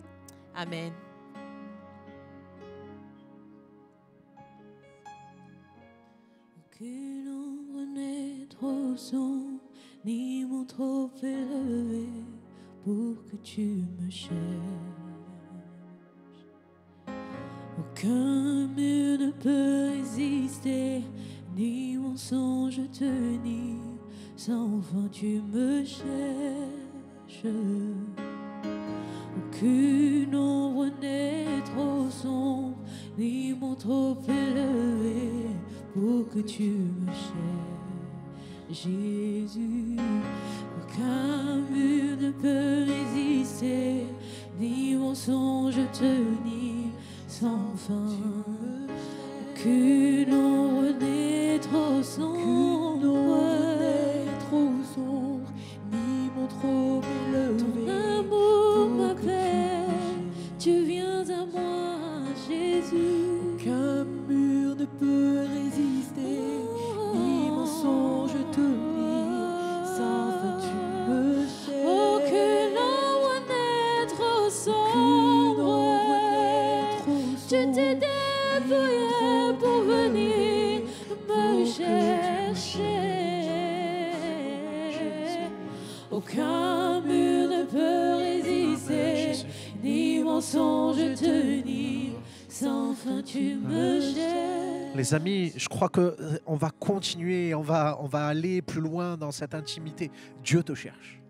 Amen. Aucune ombre n'est trop sombre, ni mon trop élevé pour que tu me cherches. Aucun mur ne peut résister, ni mensonge tenir. Sans fin tu me cherches. Aucune ombre n'est trop sombre, ni mon trop élevé pour que tu me cherches. Jésus, aucun mur ne peut résister, ni mensonge tenir sans fin. Aucune ombre n'est trop sombre, ni mon trop élevé. ton amour m'appelle, tu viens à moi, Jésus. Aucun mur ne peut résister, ni mensonge tenir. Sans fin tu me cherches. Aucune ombre n'est trop sombre, tu t'es débrouillé pour venir me chercher. Aucun mur ne peut résister, ni mensonge tenir. Sans fin tu me cherches. Les amis, je crois qu'on va continuer, on va aller plus loin dans cette intimité. Dieu te cherche.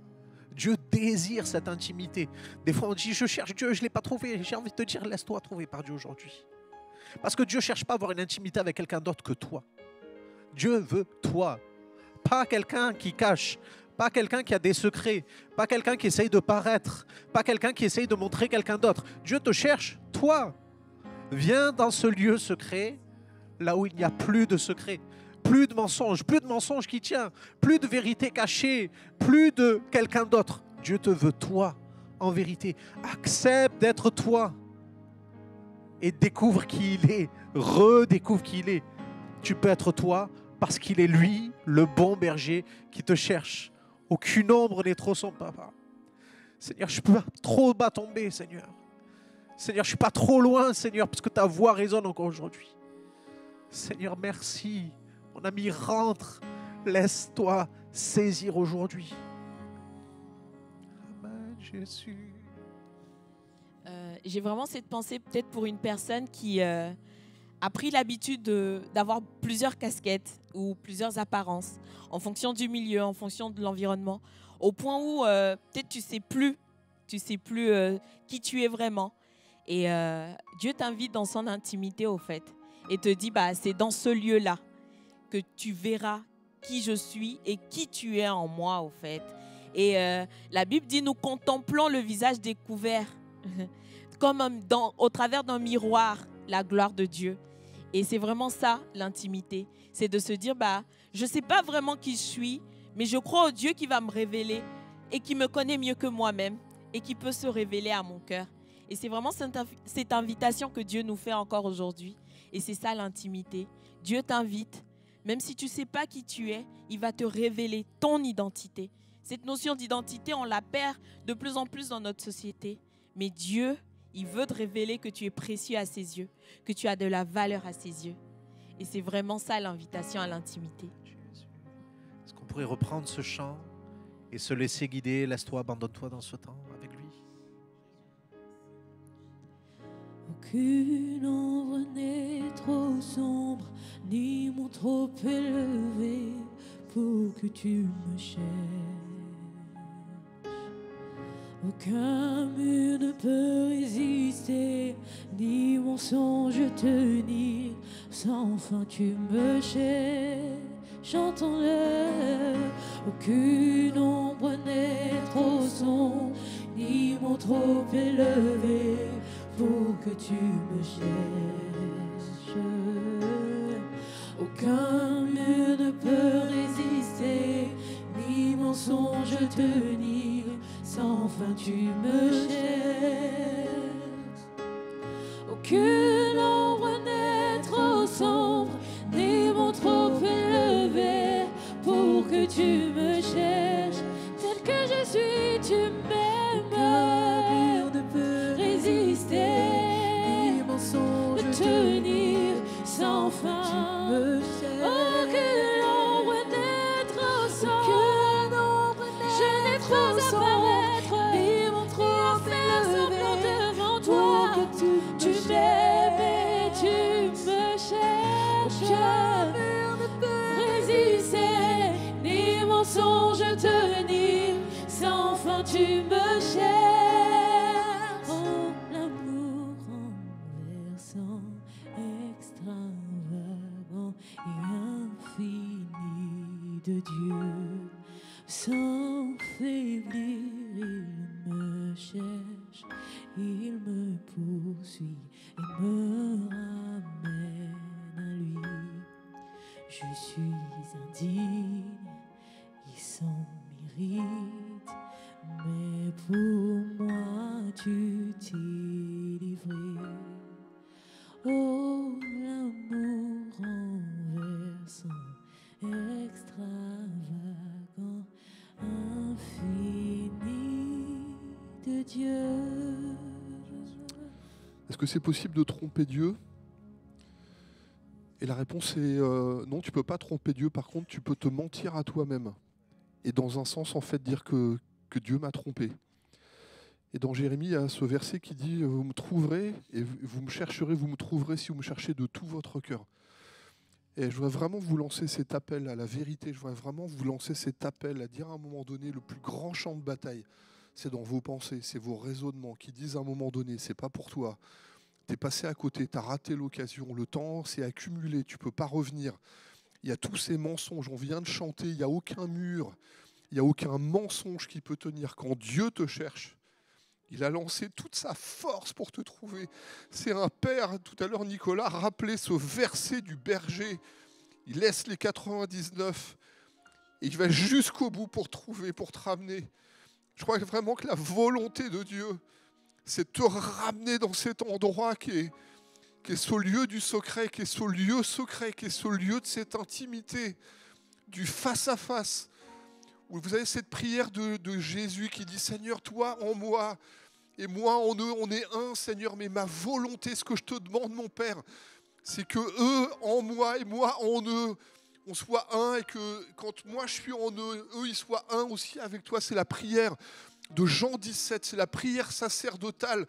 Dieu désire cette intimité. Des fois, on dit, je cherche Dieu, je ne l'ai pas trouvé. J'ai envie de te dire, laisse-toi trouver par Dieu aujourd'hui. Parce que Dieu ne cherche pas à avoir une intimité avec quelqu'un d'autre que toi. Dieu veut toi. Pas quelqu'un qui cache, pas quelqu'un qui a des secrets, pas quelqu'un qui essaye de paraître, pas quelqu'un qui essaye de montrer quelqu'un d'autre. Dieu te cherche, toi. Viens dans ce lieu secret, là où il n'y a plus de secret, plus de mensonges qui tient, plus de vérité cachée, plus de quelqu'un d'autre. Dieu te veut toi, en vérité. Accepte d'être toi et découvre qui il est, redécouvre qui il est. Tu peux être toi parce qu'il est lui, le bon berger qui te cherche. Aucune ombre n'est trop sombre, papa. Seigneur, je ne peux pas trop bas tomber, Seigneur. Seigneur, je ne suis pas trop loin, Seigneur, parce que ta voix résonne encore aujourd'hui. Seigneur, merci. Mon ami, rentre. Laisse-toi saisir aujourd'hui. Amen, Jésus. J'ai vraiment cette pensée peut-être pour une personne qui a pris l'habitude d'avoir plusieurs casquettes ou plusieurs apparences en fonction du milieu, en fonction de l'environnement, au point où peut-être tu sais plus qui tu es vraiment. Et Dieu t'invite dans son intimité au fait et te dit c'est dans ce lieu-là que tu verras qui je suis et qui tu es en moi au fait. Et la Bible dit nous contemplons le visage découvert comme au travers d'un miroir la gloire de Dieu. Et c'est vraiment ça l'intimité, c'est de se dire je ne sais pas vraiment qui je suis, mais je crois au Dieu qui va me révéler et qui me connaît mieux que moi-même et qui peut se révéler à mon cœur. Et c'est vraiment cette invitation que Dieu nous fait encore aujourd'hui. Et c'est ça l'intimité. Dieu t'invite, même si tu ne sais pas qui tu es, il va te révéler ton identité. Cette notion d'identité, on la perd de plus en plus dans notre société. Mais Dieu, il veut te révéler que tu es précieux à ses yeux, que tu as de la valeur à ses yeux. Et c'est vraiment ça l'invitation à l'intimité. Est-ce qu'on pourrait reprendre ce chant et se laisser guider? Laisse-toi, abandonne-toi dans ce temps avec lui. Aucune ombre n'est trop sombre, ni mon trop élevé pour que tu me cherches. Aucun mur ne peut résister, ni mensonge tenir. Sans fin tu me cherches, chantons-le. Aucune ombre n'est trop sombre, ni mon trop élevé pour que tu me cherches. Aucun mur ne peut résister, ni mensonge tenir. Sans fin tu me cherches. Aucune ombre n'est trop sombre, ni mon trop élevé pour que tu me cherches. Tel que je suis, tu m'aimes. Aucun mur ne peut résister, ni mensonge tenir sans fin. Tu me cherches. Aucune ombre n'est trop sombre, Aucune ombre je n'ai pas à paraître, ni mon trop à faire semblant élevé devant pour toi. que tu Tu me m'aimes et cherches. tu me cherches. Aucun mur ne tu me cherches. Oh, l'amour renversant, extravagant et infini de Dieu. Sans faiblir, il me cherche, il me poursuit et me ramène à lui. Je suis indigne et sans mérite, mais pour moi tu t'es livré. Oh, l'amour renversant, extravagant, infini de Dieu. Est-ce que c'est possible de tromper Dieu ? Et la réponse est non, tu ne peux pas tromper Dieu. Par contre, tu peux te mentir à toi-même. Et dans un sens, en fait, dire que Dieu m'a trompé. Et dans Jérémie, il y a ce verset qui dit « Vous me trouverez et vous me chercherez, vous me trouverez si vous me cherchez de tout votre cœur. » Et je voudrais vraiment vous lancer cet appel à la vérité. Je voudrais vraiment vous lancer cet appel à dire à un moment donné, le plus grand champ de bataille, c'est dans vos pensées, c'est vos raisonnements qui disent à un moment donné, c'est pas pour toi. T'es passé à côté, t'as raté l'occasion, le temps s'est accumulé, tu peux pas revenir. Il y a tous ces mensonges, on vient de chanter, il n'y a aucun mur, il n'y a aucun mensonge qui peut tenir. Quand Dieu te cherche, il a lancé toute sa force pour te trouver. C'est un père, tout à l'heure Nicolas rappelait ce verset du berger. Il laisse les 99 et il va jusqu'au bout pour trouver, pour te ramener. Je crois vraiment que la volonté de Dieu, c'est de te ramener dans cet endroit qui est ce lieu du secret, qui est ce lieu secret, qui est ce lieu de cette intimité, du face-à-face. Où vous avez cette prière de Jésus qui dit « Seigneur, toi en moi et moi en eux, on est un, Seigneur, mais ma volonté, ce que je te demande, mon Père, c'est que eux en moi et moi en eux, on soit un et que quand moi je suis en eux, eux ils soient un aussi avec toi. » C'est la prière de Jean 17, c'est la prière sacerdotale.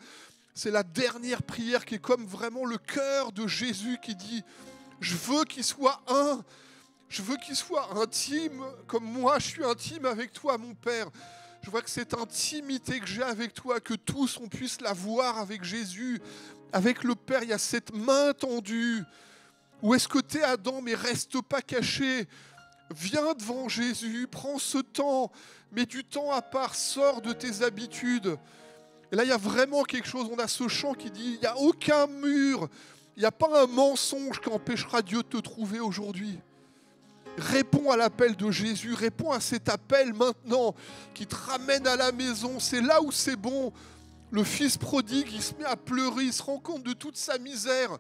C'est la dernière prière qui est comme vraiment le cœur de Jésus qui dit « Je veux qu'ils soient un. Je veux qu'ils soient intimes comme moi je suis intime avec toi, mon Père. Je vois que cette intimité que j'ai avec toi, que tous on puisse la voir avec Jésus, avec le Père. Il y a cette main tendue. Où est-ce que tu es, Adam, mais reste pas caché. Viens devant Jésus, prends ce temps, mets du temps à part, sors de tes habitudes. Et là, il y a vraiment quelque chose. On a ce chant qui dit, il n'y a aucun mur, il n'y a pas un mensonge qui empêchera Dieu de te trouver aujourd'hui. Réponds à l'appel de Jésus, réponds à cet appel maintenant qui te ramène à la maison. C'est là où c'est bon. Le fils prodigue, il se met à pleurer, il se rend compte de toute sa misère.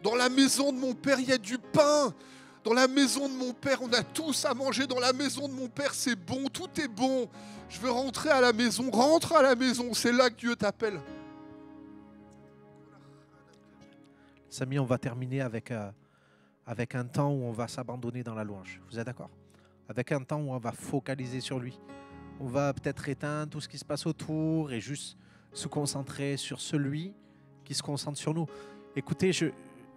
Dans la maison de mon Père, il y a du pain. Dans la maison de mon Père, on a tous à manger. Dans la maison de mon Père, c'est bon, tout est bon. Je veux rentrer à la maison. Rentre à la maison, c'est là que Dieu t'appelle. Samy, on va terminer avec un temps où on va s'abandonner dans la louange. Vous êtes d'accord ? Avec un temps où on va focaliser sur lui. On va peut-être éteindre tout ce qui se passe autour et juste se concentrer sur celui qui se concentre sur nous. Écoutez,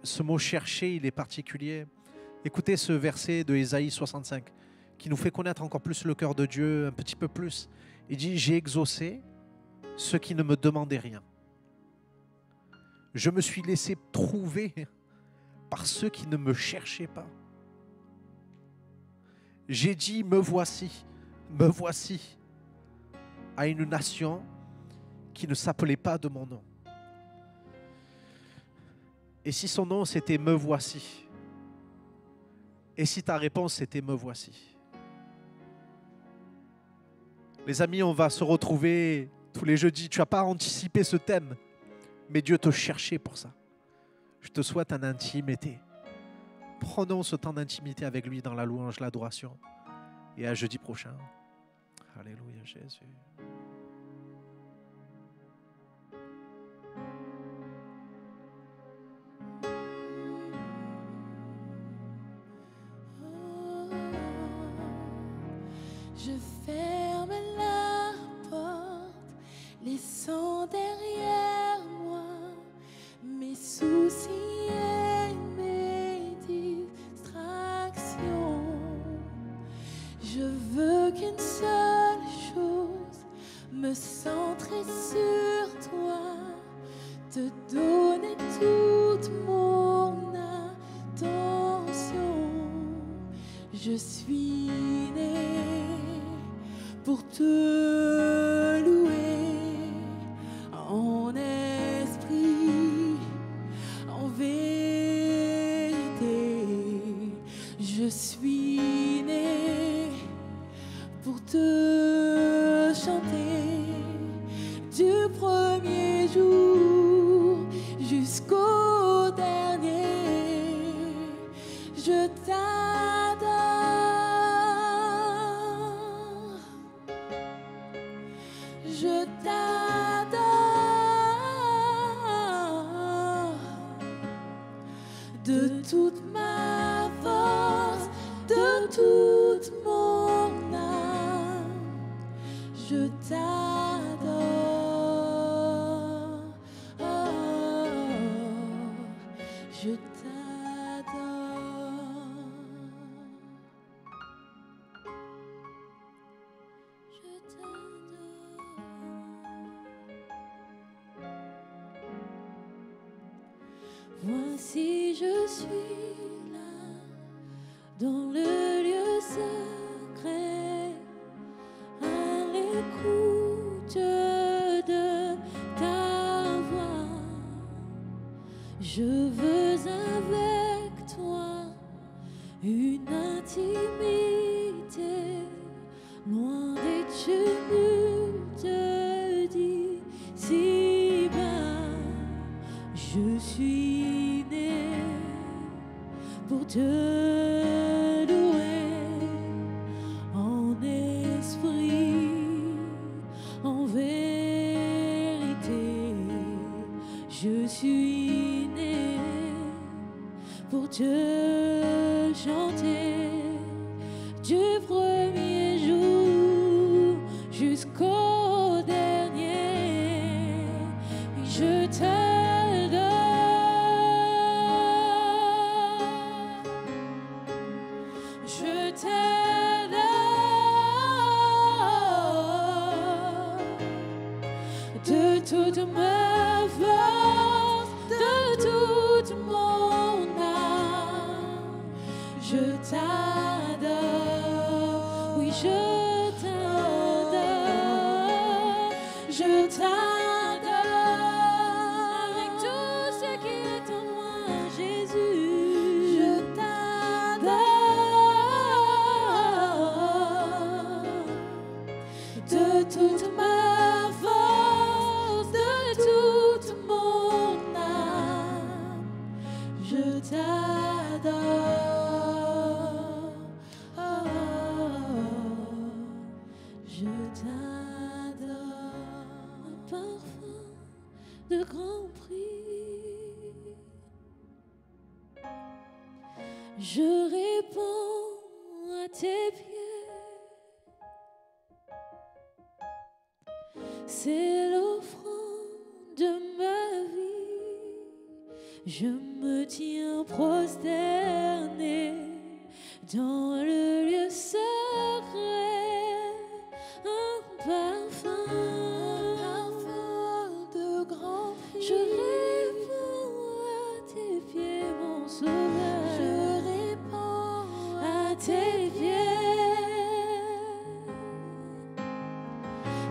ce mot « chercher », il est particulier. Écoutez ce verset de Ésaïe 65 qui nous fait connaître encore plus le cœur de Dieu, un petit peu plus. Il dit « J'ai exaucé ceux qui ne me demandaient rien. Je me suis laissé trouver par ceux qui ne me cherchaient pas. J'ai dit, me voici à une nation qui ne s'appelait pas de mon nom. » Et si son nom c'était me voici? Et si ta réponse c'était me voici? Les amis, on va se retrouver tous les jeudis. Tu n'as pas anticipé ce thème, mais Dieu te cherchait pour ça. Je te souhaite une intimité. Prenons ce temps d'intimité avec lui dans la louange, l'adoration. Et à jeudi prochain. Alléluia Jésus. Je ferme la porte, laissant derrière moi mes soucis et mes distractions. Je veux qu'une seule chose Je suis né pour te louer en esprit, en vérité. Je suis né pour te chanter du premier jour jusqu'au dernier. Je t'adore, je t'adore de toute ma force, de toute mon âme. Je t'adore, je t'adore, je t'adore. Voici je suis là dans le lieu secret, à l'écoute de ta voix. Je veux avec toi une intimité, loin des tumultes d'ici-bas. Je suis né pour te louer en esprit, en vérité. Je suis né pour te chanter du premier jour jusqu'au dernier. Je t'adore, je t'adore de toute ma force, de toute mon âme. Je t'adore, oui je t'adore, je t'adore avec tout ce qui est en moi, Jésus. Je t'adore de toute ma force, de toute mon âme. Je t'adore, je t'adore. Un parfum de grand prix, je réponds à tes pieds. C'est l'offrande de ma vie. Je me tiens prosterné dans le lieu secret. Un parfum de grand prix. Je réponds à tes pieds, mon sauveur. Je réponds à tes pieds.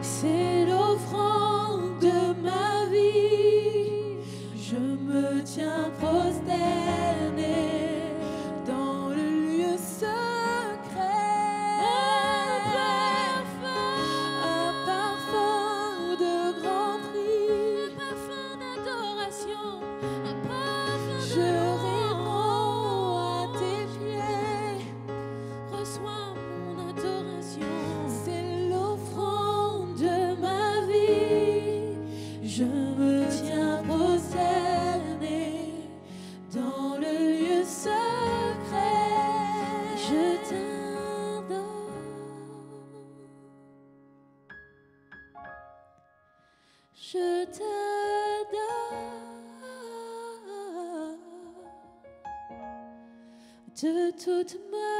C'est l'offrande de ma vie. Je me tiens prosterné dans le lieu secret. Un parfum de grand prix, un parfum d'adoration, un parfum de je réponds à tes pieds. Reçois mon adoration. C'est l'offrande de ma vie. Je me tiens prosterné dans le lieu secret. Je t'adore, je t'adore de toute ma